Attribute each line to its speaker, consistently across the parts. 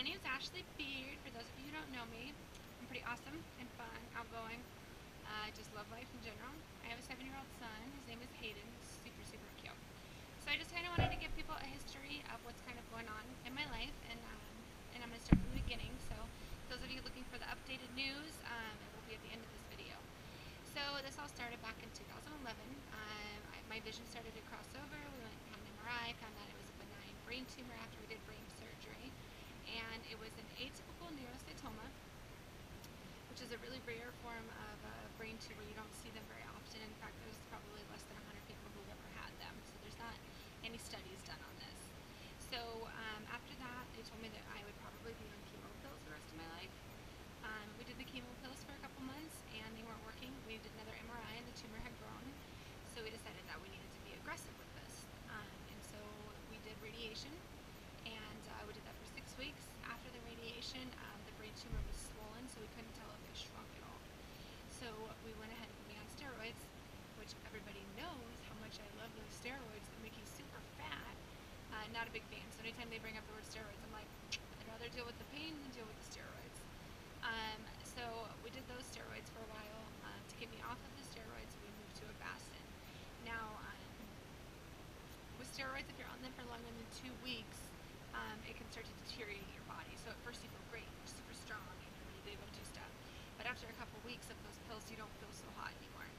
Speaker 1: name is Ashley Beard. For those of you who don't know me, I'm pretty awesome and fun, outgoing. I just love life in general. I have a 7-year-old son. His name is Hayden. Super, super cute. So I just kind of wanted to give people a history of what's kind of going on in my life, and I'm going to start from the beginning. So those of you looking for the updated news, it will be at the end of this video. So this all started back in 2011. My vision started to cross over. We went and had an MRI, found that it was a benign brain tumor after we did brain surgery. And it was an atypical neurocytoma, which is a really rare form of brain tumor. You don't see them very often. In fact, there's probably less than 100 people who've ever had them, so there's not any studies done on this. So after that, they told me that I would probably be on chemo pills the rest of my life. We did the chemo pills for a couple months, and they weren't working. We did another MRI, and the tumor had grown, so we decided that we needed to be aggressive with this. And so we did radiation, and we did that for 6 weeks. After the radiation, the brain tumor was swollen, so we couldn't tell if it shrunk at all. So we went ahead and put me on steroids, which everybody knows how much I love those steroids that make you super fat. Not a big fan, so anytime they bring up the word steroids, I'm like, I'd rather deal with the pain than deal with the steroids. So we did those steroids for a while. To get me off of the steroids, we moved to Avastin. Now, with steroids, if you're on them for longer than 2 weeks, it can start to deteriorate your body. So at first you feel great, you're super strong, and you're ready to go do stuff. But after a couple weeks of those pills, you don't feel so hot anymore.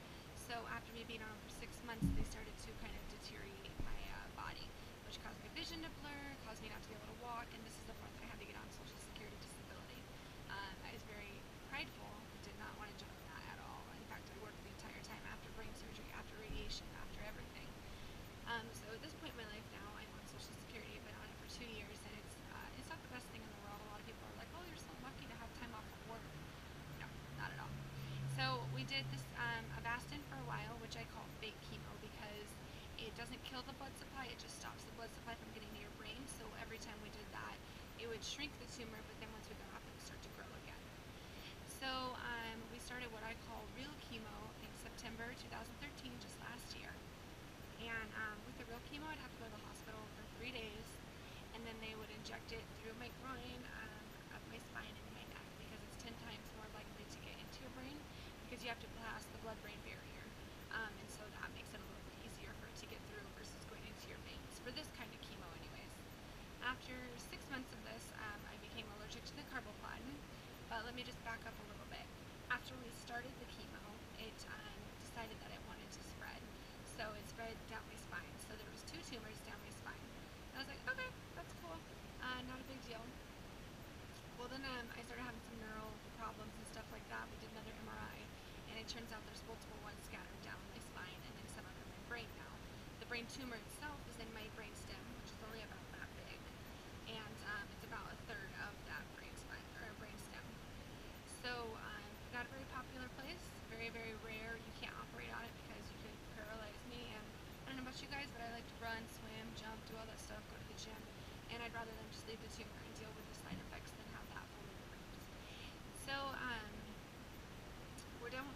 Speaker 1: So after me being on for 6 months, they started to kind of deteriorate my body, which caused my vision to blur, caused me not to be able to walk, and this is the part that I had to get on Social Security disability. I was very prideful, did not want to join that at all. In fact, I worked the entire time after brain surgery, after radiation, after everything. So at this point in my life now, I'm on Social Security. I've been on it for 2 years, and it's not the best thing in the world. A lot of people are like, oh, you're so lucky to have time off of work. No, not at all. So we did this Avastin for a while, which I call fake chemo, because it doesn't kill the blood supply, it just stops the blood supply from getting to your brain. So every time we did that, it would shrink the tumor, but then once we got off, it would start to grow again. So we started what I call real chemo in September 2013, just last year. And with the real chemo, I'd have to go to the hospital for 3 days, and then they would inject it through my groin, up my spine, and my neck, because it's 10 times more likely to get into your brain, because you have to pass the blood-brain barrier. And so that makes it a little bit easier for it to get through versus going into your veins, for this kind of chemo anyways. After 6 months of this, I became allergic to the carboplatin, but let me just back up a little bit. After we started the chemo, it decided that it wanted to spread. So it spread down my spine. So there was 2 tumors down my spine. I was like, okay, that's cool. Not a big deal. Well, then I started having some neural problems and stuff like that. We did another MRI, and it turns out there's multiple ones scattered down my spine, and then some up in my brain now. The brain tumor itself is in my brainstem, which is only about that big, and it's about a third of that brainstem. So not a very popular place, very, very rare. You can't operate on it because you could paralyze me, and I don't know about you guys, but I like to run, swim, jump, do all that stuff, go to the gym, and I'd rather than just leave the tumor and deal with the side effects than have that fully removed. So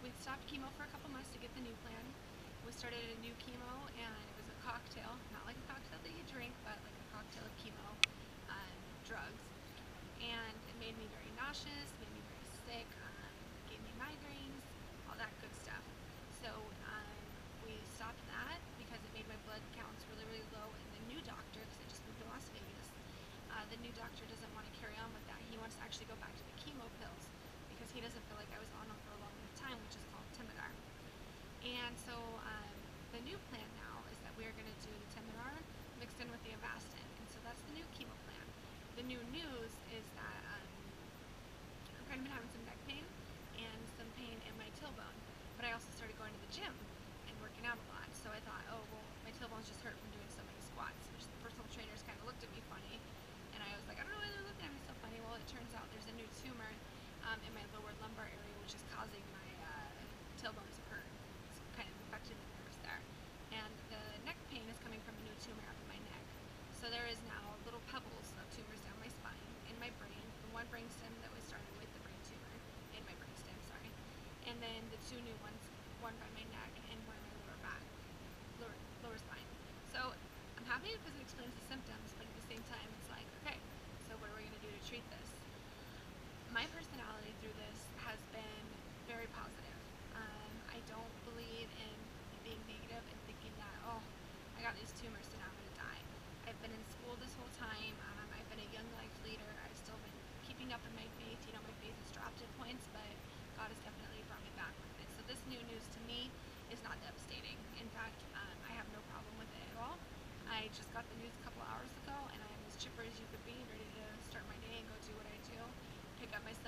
Speaker 1: we stopped chemo for a couple months to get the new plan. We started a new chemo, and it was a cocktail, not like a cocktail that you drink, but like a cocktail of chemo drugs, and it made me very nauseous, made me very sick, gave me migraines, all that good stuff. So we stopped that because it made my blood counts really, really low, and the new doctor, because I just moved to Las Vegas, the new doctor doesn't want to carry on with that. He wants to actually go back to the chemo pills because he doesn't feel like I was on them for a long enough time, which is called Temodar. And so the new plan now is that we're going to do the Temodar mixed in with the Avastin, and so that's the new chemo plan. The new news is that I've kind of been having some neck pain and some pain in my tailbone, but I also started going to the gym and working out a lot. So I thought, oh, well, my tailbone's just hurt from doing so many squats, which the personal trainers kind of looked at me funny, and I was like, I don't know why they're looking at me so funny. Well, it turns out there's a new tumor in my lower lumbar area, which is causing my tailbone to hurt. It's kind of infected the nerves there. And the neck pain is coming from a new tumor up in my neck. So there is now little pebbles of tumors down my spine, in my brain, the one brainstem that was started with the brain tumor, in my brainstem, sorry, and then the 2 new ones, one by my neck and one in my lower back, lower spine. So I'm happy because it explains the symptoms, but at the same time it's like, okay, so what are we going to do to treat this?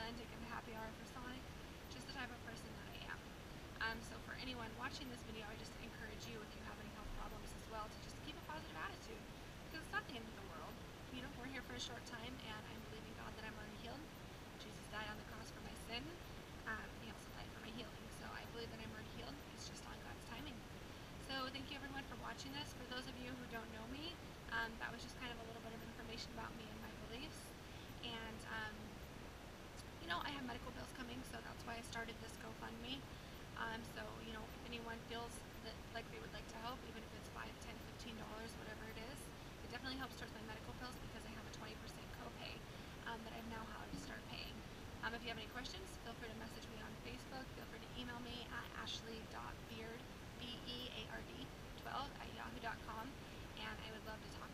Speaker 1: son, take him to happy hour for Sonic, just the type of person that I am. So for anyone watching this video, I just encourage you, if you have any health problems as well, to just keep a positive attitude, because it's not the end of the world. You know, we're here for a short time, and I'm believing God that I'm already healed. Jesus died on the cross for my sin. He also died for my healing, so I believe that I'm already healed. It's just on God's timing. So thank you everyone for watching this. For those of you who don't know me, that was just kind of a little bit of information about me and my beliefs. And you know, I have medical bills coming, so that's why I started this GoFundMe. So, you know, if anyone feels that like they would like to help, even if it's $5, $10, $15, whatever it is, it definitely helps towards my medical bills because I have a 20% copay that I've now had to start paying. If you have any questions, feel free to message me on Facebook. Feel free to email me at ashley.beard, BEARD 12 at yahoo.com, and I would love to talk